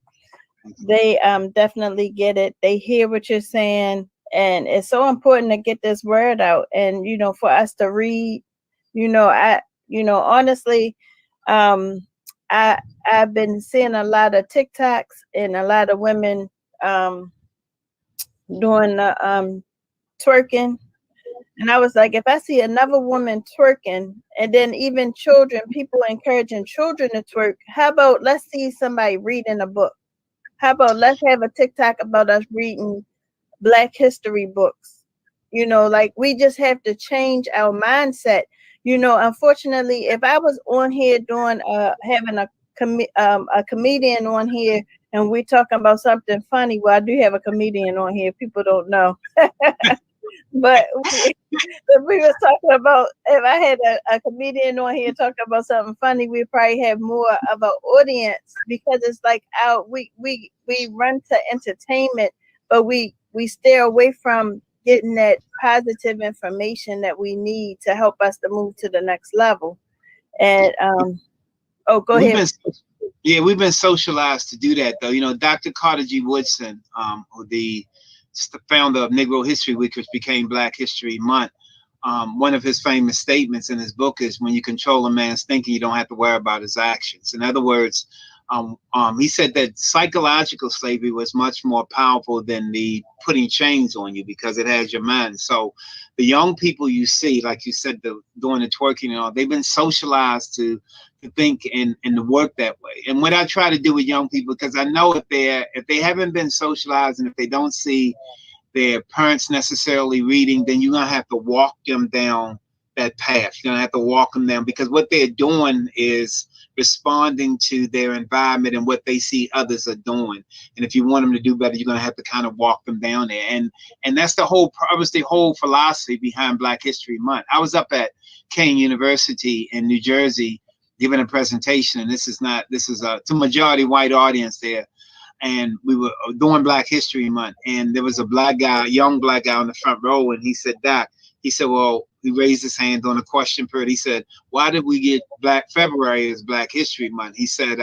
they definitely get it. They hear what you're saying. And it's so important to get this word out. And, for us to read, honestly, I've been seeing a lot of TikToks and a lot of women doing the twerking. And I was like, if I see another woman twerking, and then even children, people encouraging children to twerk, how about let's see somebody reading a book? How about let's have a TikTok about us reading Black history books? Like, we just have to change our mindset. Unfortunately, if I was on here doing having a comedian on here, and we're talking about something funny, well, I do have a comedian on here. People don't know. But if we were talking about, if I had a comedian on here talking about something funny, we'd probably have more of an audience, because it's like we run to entertainment, but we stay away from getting that positive information that we need to help us to move to the next level. And go ahead. We've been socialized to do that, though. You know, Dr. Carter G. Woodson, the founder of Negro History Week, which became Black History Month, one of his famous statements in his book is, when you control a man's thinking, you don't have to worry about his actions. In other words, he said that psychological slavery was much more powerful than the putting chains on you, because it has your mind. So the young people you see, like you said, doing the twerking and all, they've been socialized to think and to work that way. And what I try to do with young people, because I know if they haven't been socialized and if they don't see their parents necessarily reading, then you're gonna have to walk them down that path. You're gonna have to walk them down, because what they're doing is responding to their environment and what they see others are doing. And if you want them to do better, you're gonna have to kind of walk them down there. And that's the whole philosophy behind Black History Month. I was up at Kane University in New Jersey giving a presentation, and this is a majority white audience there. And we were doing Black History Month, and there was a young black guy on the front row, and he said, Doc, he said, well, he raised his hand on a question period. He said, why did we get February as Black History Month? He said,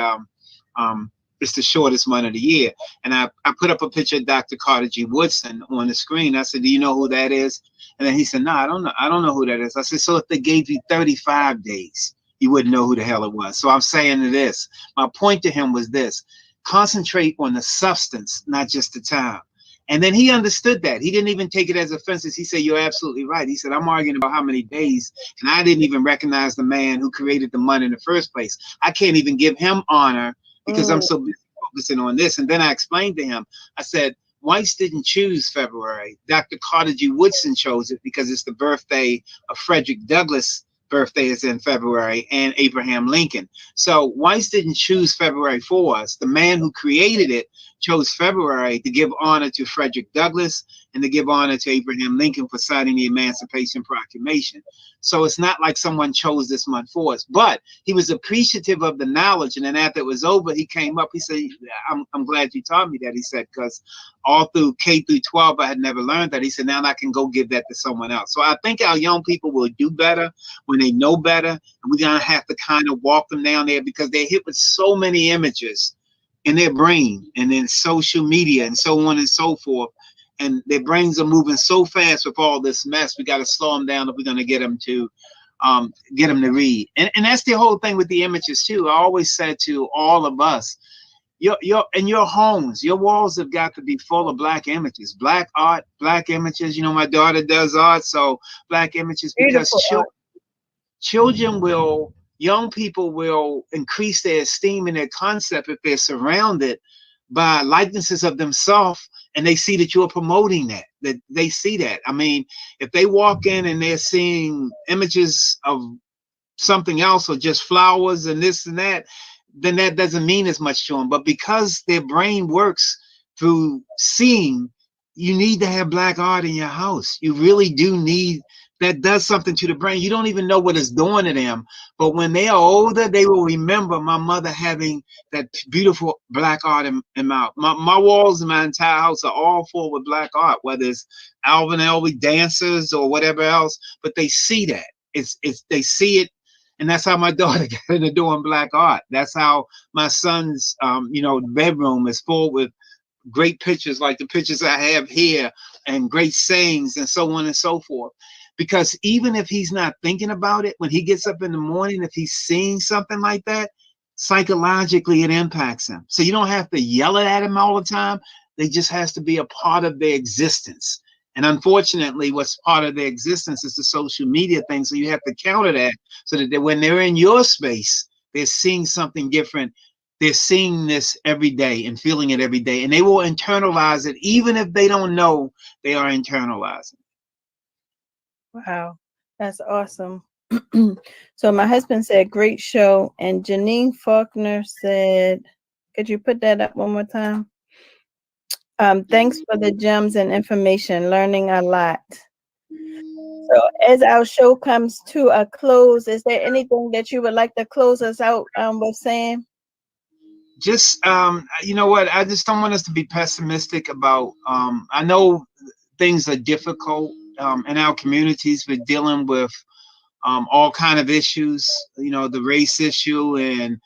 it's the shortest month of the year. And I put up a picture of Dr. Carter G. Woodson on the screen. I said, do you know who that is? And then he said, no, I don't know who that is. I said, so if they gave you 35 days, you wouldn't know who the hell it was. So I'm saying this, my point to him was this: concentrate on the substance, not just the time. And then he understood that. He didn't even take it as offenses. He said, you're absolutely right. He said, I'm arguing about how many days, and I didn't even recognize the man who created the month in the first place. I can't even give him honor because I'm so busy focusing on this. And then I explained to him, I said, whites didn't choose February. Dr. Carter G. Woodson chose it because it's the birthday of Frederick Douglass. Birthday is in February, and Abraham Lincoln. So whites didn't choose February for us. The man who created it chose February to give honor to Frederick Douglass and to give honor to Abraham Lincoln for signing the Emancipation Proclamation. So it's not like someone chose this month for us, but he was appreciative of the knowledge. And then after it was over, he came up, he said, I'm glad you taught me that. He said, because all through K through 12, I had never learned that. He said, now I can go give that to someone else. So I think our young people will do better when they know better. And we're going to have to kind of walk them down there, because they're hit with so many images in their brain and in social media and so on and so forth. And their brains are moving so fast with all this mess. We got to slow them down if we're going to get them to read. And that's the whole thing with the images too. I always said to all of us, in your homes, your walls have got to be full of Black images, Black art, Black images. You know, my daughter does art, so Black images, because young people will increase their esteem and their concept if they're surrounded by likenesses of themselves, and they see that you're promoting that they see that. I mean, if they walk in and they're seeing images of something else or just flowers and this and that, then that doesn't mean as much to them. But because their brain works through seeing, you need to have Black art in your house. You really do need. That does something to the brain. You don't even know what it's doing to them. But when they are older, they will remember my mother having that beautiful Black art in my walls in my entire house are all full with Black art, whether it's Alvin Ailey dancers or whatever else. But they see that. They see it. And that's how my daughter got into doing Black art. That's how my son's bedroom is full with great pictures like the pictures I have here, and great sayings and so on and so forth. Because even if he's not thinking about it, when he gets up in the morning, if he's seeing something like that, psychologically it impacts him. So you don't have to yell it at him all the time. They just has to be a part of their existence. And unfortunately, what's part of their existence is the social media thing. So you have to counter that, so that when they're in your space, they're seeing something different. They're seeing this every day and feeling it every day, and they will internalize it, even if they don't know they are internalizing. Wow, that's awesome. So my husband said, great show. And Janine Faulkner said, could you put that up one more time? Thanks for the gems and information, learning a lot. So as our show comes to a close, is there anything that you would like to close us out with saying? Just, you know what, I just don't want us to be pessimistic about, I know things are difficult in our communities. We're dealing with all kind of issues, the race issue, and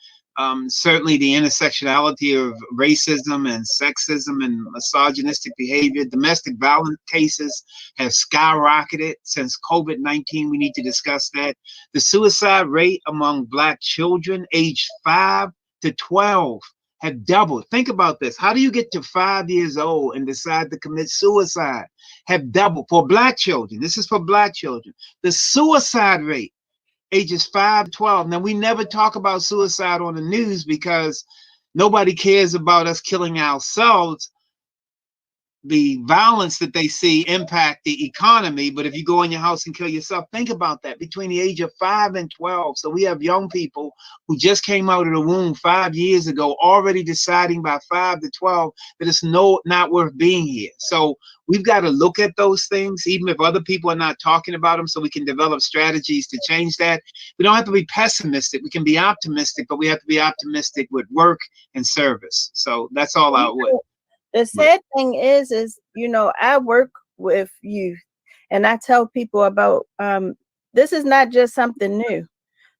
certainly the intersectionality of racism and sexism and misogynistic behavior. Domestic violence cases have skyrocketed since COVID-19. We need to discuss that. The suicide rate among Black children aged 5 to 12 have doubled. Think about this. How do you get to 5 years old and decide to commit suicide? Have doubled for Black children. This is for Black children. The suicide rate, ages 5 to 12. Now, we never talk about suicide on the news because nobody cares about us killing ourselves. The violence that they see impact the economy. But if you go in your house and kill yourself, think about that, between the age of 5 and 12. So we have young people who just came out of the womb 5 years ago, already deciding by 5 to 12 that it's not worth being here. So we've got to look at those things, even if other people are not talking about them, so we can develop strategies to change that. We don't have to be pessimistic. We can be optimistic, but we have to be optimistic with work and service. So that's all I would. The sad thing is, I work with youth, and I tell people about this is not just something new.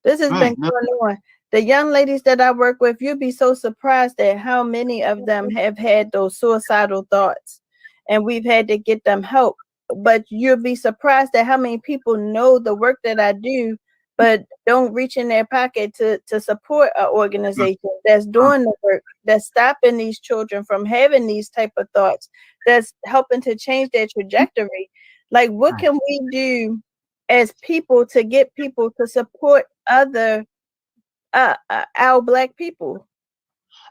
This has been going on. The young ladies that I work with, you'd be so surprised at how many of them have had those suicidal thoughts, and we've had to get them help. But you'll be surprised at how many people know the work that I do, but don't reach in their pocket to support an organization that's doing the work, that's stopping these children from having these type of thoughts, that's helping to change their trajectory. Like, what can we do as people to get people to support other our Black people?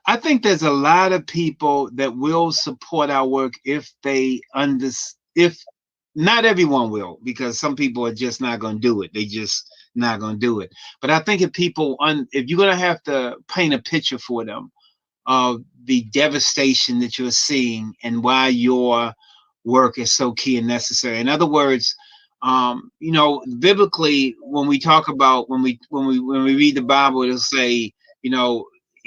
I think there's a lot of people that will support our work if they if not everyone will, because some people are just not going to do it. They just not going to do it. But I think if if you're going to have to paint a picture for them of the devastation that you're seeing and why your work is so key and necessary. In other words, biblically, when we talk about, when we read the Bible, it'll say,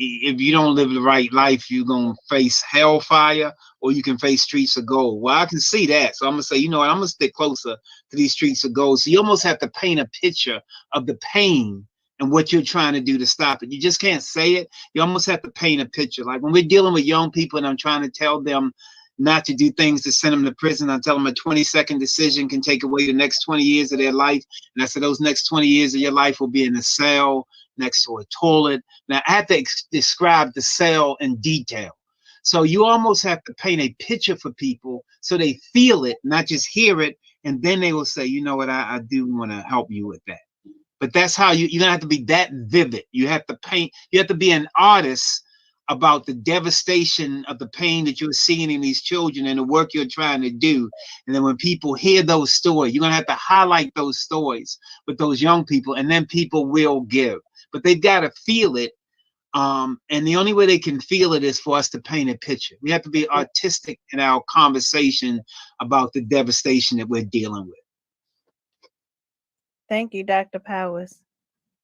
if you don't live the right life, you're going to face hellfire, or you can face streets of gold. Well, I can see that. So I'm going to say, I'm going to stick closer to these streets of gold. So you almost have to paint a picture of the pain and what you're trying to do to stop it. You just can't say it. You almost have to paint a picture. Like when we're dealing with young people and I'm trying to tell them not to do things to send them to prison, I tell them a 20-second decision can take away the next 20 years of their life. And I said, those next 20 years of your life will be in a cell next to a toilet. Now, I have to describe the cell in detail. So you almost have to paint a picture for people so they feel it, not just hear it. And then they will say, you know what, I do want to help you with that. But that's how you're going to have to be that vivid. You have to paint, you have to be an artist about the devastation of the pain that you're seeing in these children and the work you're trying to do. And then when people hear those stories, you're going to have to highlight those stories with those young people, and then people will give. But they've got to feel it. And the only way they can feel it is for us to paint a picture. We have to be artistic in our conversation about the devastation that we're dealing with. Thank you, Dr. Powers.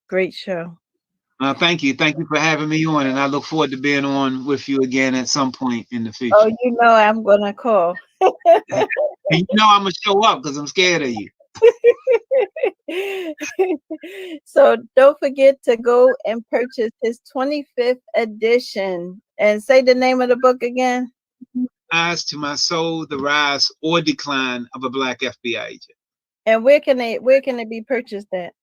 Great show. Thank you. Thank you for having me on. And I look forward to being on with you again at some point in the future. Oh, I'm going to call. And I'm going to show up because I'm scared of you. So don't forget to go and purchase his 25th edition. And say the name of the book again. Eyes to My Soul, The Rise or Decline of a Black FBI Agent. And where can it be purchased at?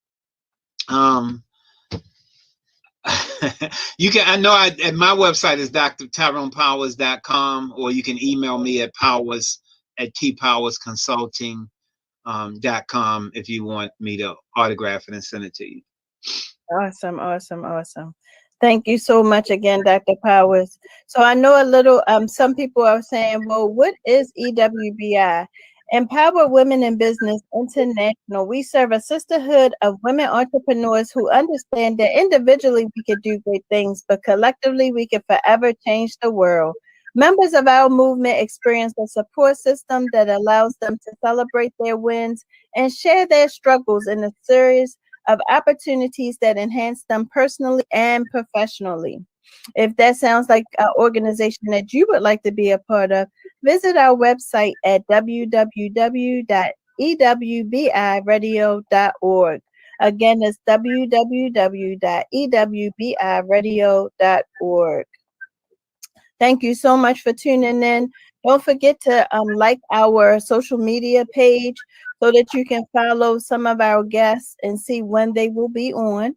You can, at my website is drtyronepowers.com, or you can email me at powers@tpowersconsulting.com if you want me to autograph it and send it to you. Awesome. Thank you so much again, Dr. Powers. So I know a little, some people are saying, well, what is EWBI? Empowered Women in Business International. We serve a sisterhood of women entrepreneurs who understand that individually we could do great things, but collectively we can forever change the world. Members of our movement experience a support system that allows them to celebrate their wins and share their struggles in a series of opportunities that enhance them personally and professionally. If that sounds like an organization that you would like to be a part of, visit our website at www.ewbiradio.org. Again, it's www.ewbiradio.org. Thank you so much for tuning in. Don't forget to like our social media page so that you can follow some of our guests and see when they will be on.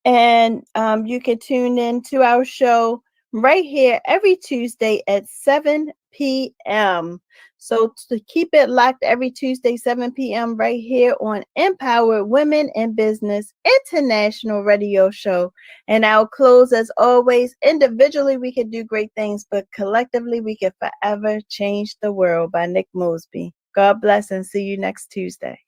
And you can tune in to our show right here every Tuesday at 7 p.m. So to keep it locked every Tuesday, 7 p.m. right here on Empowered Women in Business International Radio Show. And I'll close as always. Individually, we can do great things, but collectively, we can forever change the world by Nick Mosby. God bless and see you next Tuesday.